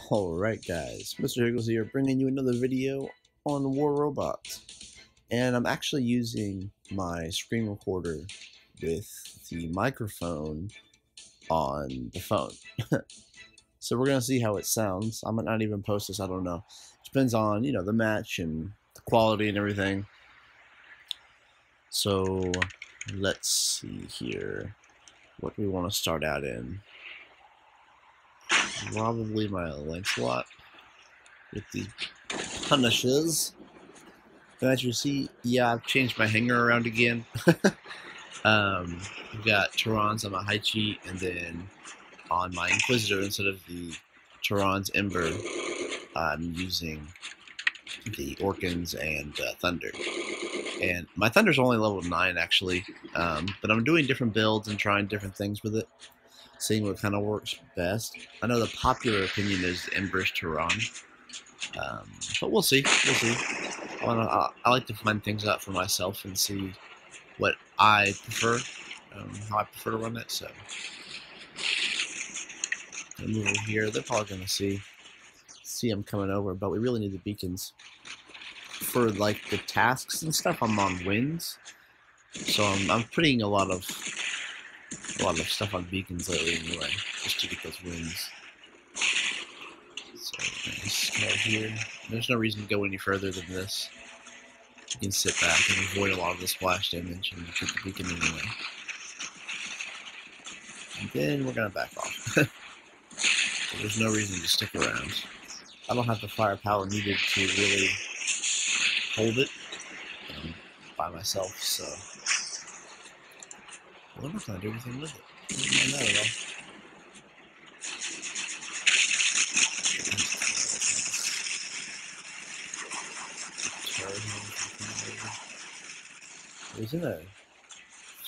Alright guys, Mr.Higgles here, bringing you another video on War Robots. And I'm actually using my screen recorder with the microphone on the phone. So we're going to see how it sounds. I might not even post this, I don't know. Depends on, the match and the quality and everything. So let's see here. What do we want to start out in? Probably my Lancelot with the punishes. And as you see, yeah, I've changed my hanger around again. I've got Tehran's on my Haichi, and then on my Inquisitor, instead of the Tehran's Ember, I'm using the Orkans and Thunder. And my Thunder's only level 9, actually, but I'm doing different builds and trying different things with it, seeing what kind of works best. I know the popular opinion is Ember's Tehran, but we'll see. I like to find things out for myself and see what I prefer, how I prefer to run it. So, I'm move over here. They're probably gonna see them coming over, but we really need the beacons for like the tasks and stuff. I'm on wins, so I'm putting a lot of stuff on beacons lately anyway, just to get those wins. So nice right here. There's no reason to go any further than this. You can sit back and avoid a lot of the splash damage and keep the beacon anyway. And then we're gonna back off. So there's no reason to stick around. I don't have the firepower needed to really hold it by myself, so I'm not gonna do anything with it. Not at all. He's in a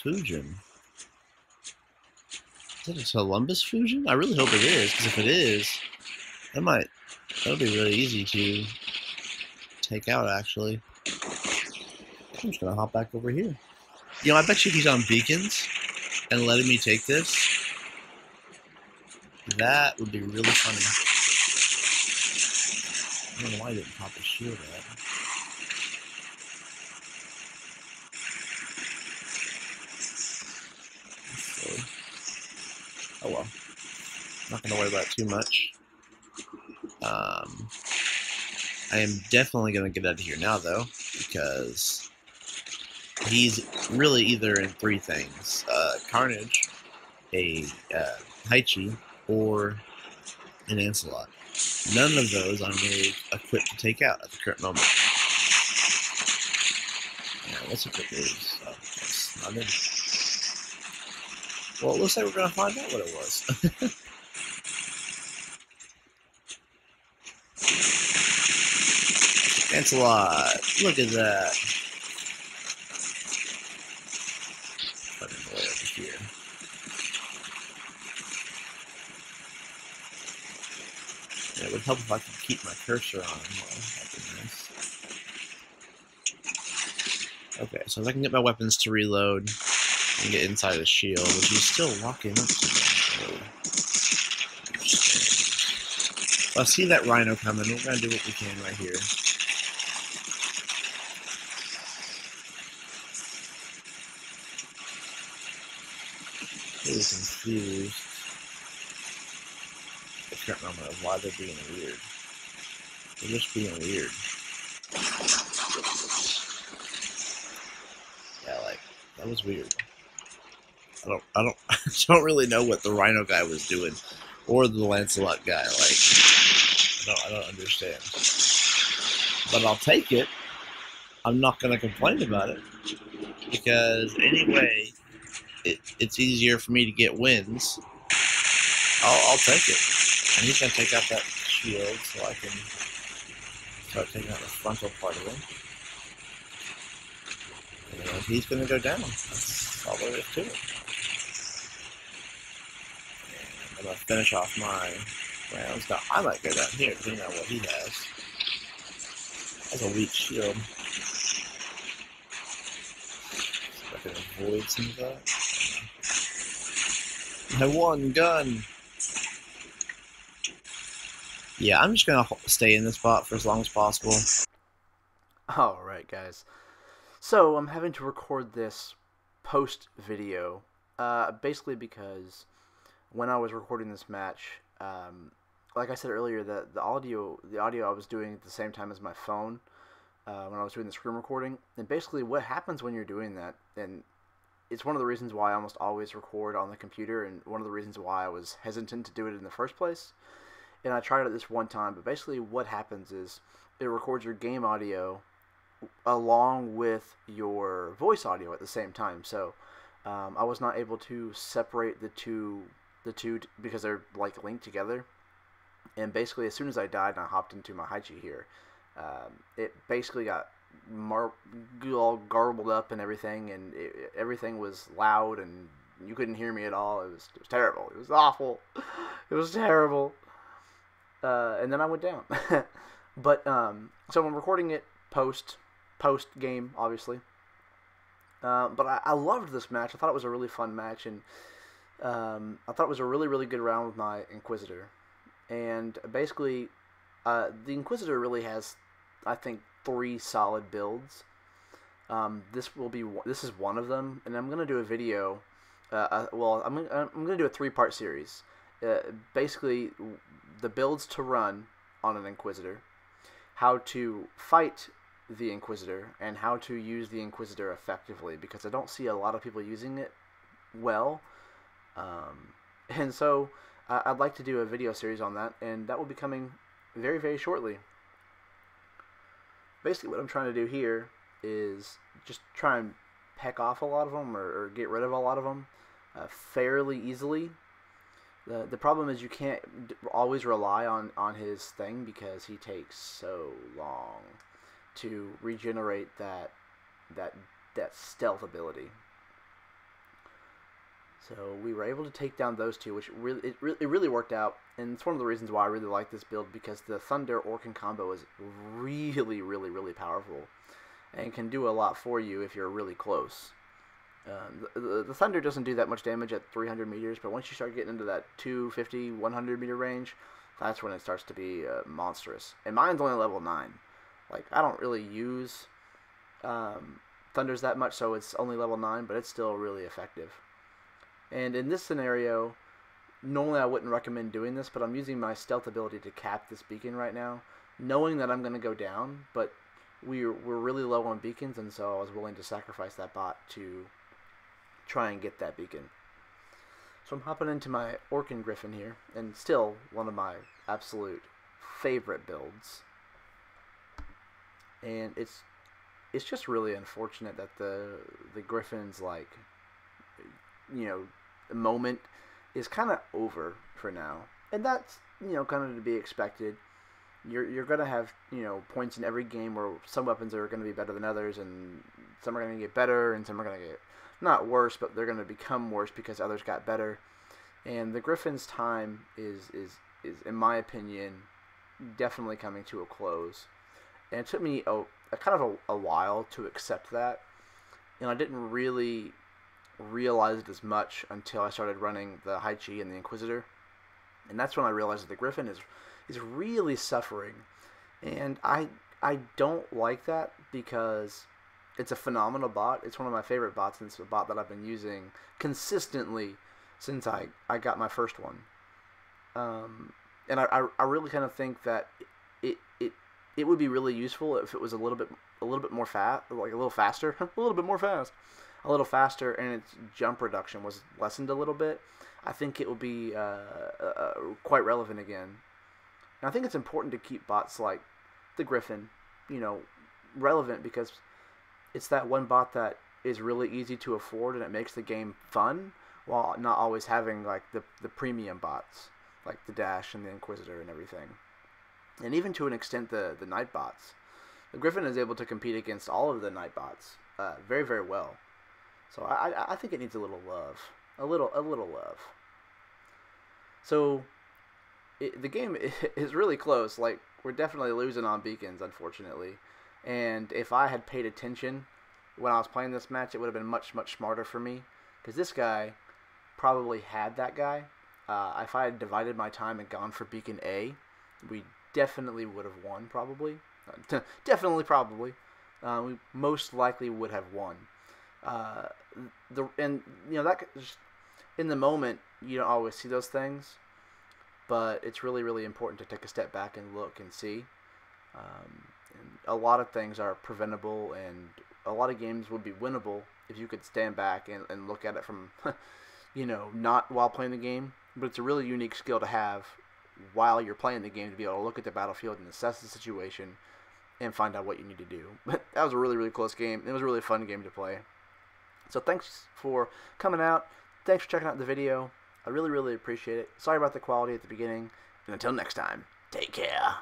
fusion. Is it a Columbus fusion? I really hope it is, because if it is, that'll be really easy to take out, actually. I'm just gonna hop back over here. I bet you if he's on beacons and letting me take this, that would be really funny. I don't know why I didn't pop his shield out. Oh well. Not gonna worry about it too much. I am definitely gonna get out of here now, though, because he's really either in three things: Carnage, a Haichi, or an Lancelot. None of those I'm really equipped to take out at the current moment. Yeah, what's equipped is? Oh, it's not in. Well, it looks like we're gonna find out what it was. Lancelot, look at that. Put it way over here. Yeah, it would help if I could keep my cursor on. Well, that'd be nice. Okay, so if I can get my weapons to reload and get inside the shield, which he's still walking up to me. I see that rhino coming. We're gonna do what we can right here. Really confused. I can't remember why they're being weird. They're just being weird. Yeah, like that was weird. I don't really know what the rhino guy was doing, or the Lancelot guy. Like, I don't understand. But I'll take it. I'm not gonna complain about it, because anyway, it's easier for me to get wins. I'll take it. And he's gonna take out that shield, so I can start taking out the frontal part of him. And he's gonna go down. That's all there is to it. I'm gonna finish off my rounds. Now, I might go down here, depending on what he has. That's a weak shield. So I can avoid some of that. My one gun! Yeah, I'm just gonna stay in this spot for as long as possible. Alright, guys. So, I'm having to record this post video, basically because when I was recording this match, like I said earlier, the audio I was doing at the same time as my phone when I was doing the screen recording. And basically, what happens when you're doing that, and it's one of the reasons why I almost always record on the computer, and one of the reasons why I was hesitant to do it in the first place. And I tried it this one time, but basically, what happens is it records your game audio along with your voice audio at the same time. So I was not able to separate the two because they're like linked together. And basically, as soon as I died and I hopped into my Haichi here, it basically got all garbled up and everything, and everything was loud and you couldn't hear me at all. It was terrible. It was awful. It was terrible. And then I went down. But so I'm recording it post game, obviously. But I loved this match. I thought it was a really fun match, and I thought it was a really, really good round with my Inquisitor. And basically, the Inquisitor really has, I think, 3 solid builds. This is one of them, and I'm gonna do a video. I'm gonna do a 3-part series. Basically, the builds to run on an Inquisitor, how to fight the Inquisitor, and how to use the Inquisitor effectively, because I don't see a lot of people using it well. And so I'd like to do a video series on that, and that will be coming very, very shortly. Basically, what I'm trying to do here is just try and peck off a lot of them, or get rid of a lot of them fairly easily. The problem is you can't always rely on his thing, because he takes so long to regenerate that stealth ability. So we were able to take down those two, which really worked out, and it's one of the reasons why I really like this build, because the Thunder Orkin combo is really, really, really powerful, and can do a lot for you if you're really close. The Thunder doesn't do that much damage at 300 meters, but once you start getting into that 250, 100 meter range, that's when it starts to be monstrous. And mine's only level 9. Like, I don't really use Thunders that much, so it's only level 9, but it's still really effective. And in this scenario, normally I wouldn't recommend doing this, but I'm using my stealth ability to cap this beacon right now, knowing that I'm going to go down, but we're really low on beacons, and so I was willing to sacrifice that bot to try and get that beacon. So I'm hopping into my Orkin Griffin here, and still one of my absolute favorite builds. And it's just really unfortunate that the Griffin's, like, you know, moment is kind of over for now, and that's, you know, kind of to be expected. You're gonna have, you know, points in every game where some weapons are gonna be better than others, and some are gonna get better, and some are gonna get not worse, but they're gonna become worse because others got better. And the Griffin's time is in my opinion definitely coming to a close. And it took me a kind of a while to accept that, and I didn't really realize it as much until I started running the Haichi and the Inquisitor, and that's when I realized that the Griffin is really suffering, and I don't like that, because it's a phenomenal bot. It's one of my favorite bots, and it's a bot that I've been using consistently since I got my first one. And I really kind of think that it would be really useful if it was a little bit more fast, like a little faster, a little bit more fast, a little faster, and its jump reduction was lessened a little bit. I think it would be quite relevant again. And I think it's important to keep bots like the Griffin, you know, relevant, because it's that one bot that is really easy to afford, and it makes the game fun while not always having, like, the premium bots like the Dash and the Inquisitor and everything. And even to an extent the Night bots. The Griffin is able to compete against all of the Night bots very, very well. So I think it needs a little love. A little love. So the game is really close. Like, we're definitely losing on beacons, unfortunately. And if I had paid attention when I was playing this match, it would have been much, much smarter for me. Because this guy probably had that guy. If I had divided my time and gone for beacon A, we definitely would have won, probably. Definitely, probably. We most likely would have won. Uh, and that just, in the moment you don't always see those things, but it's really really important to take a step back and look and see. And a lot of things are preventable, and a lot of games would be winnable if you could stand back and look at it from, not while playing the game, but it's a really unique skill to have while you're playing the game to be able to look at the battlefield and assess the situation and find out what you need to do. But that was a really, really close game. It was a really fun game to play. So thanks for coming out. Thanks for checking out the video. I really, really appreciate it. Sorry about the quality at the beginning. And until next time, take care.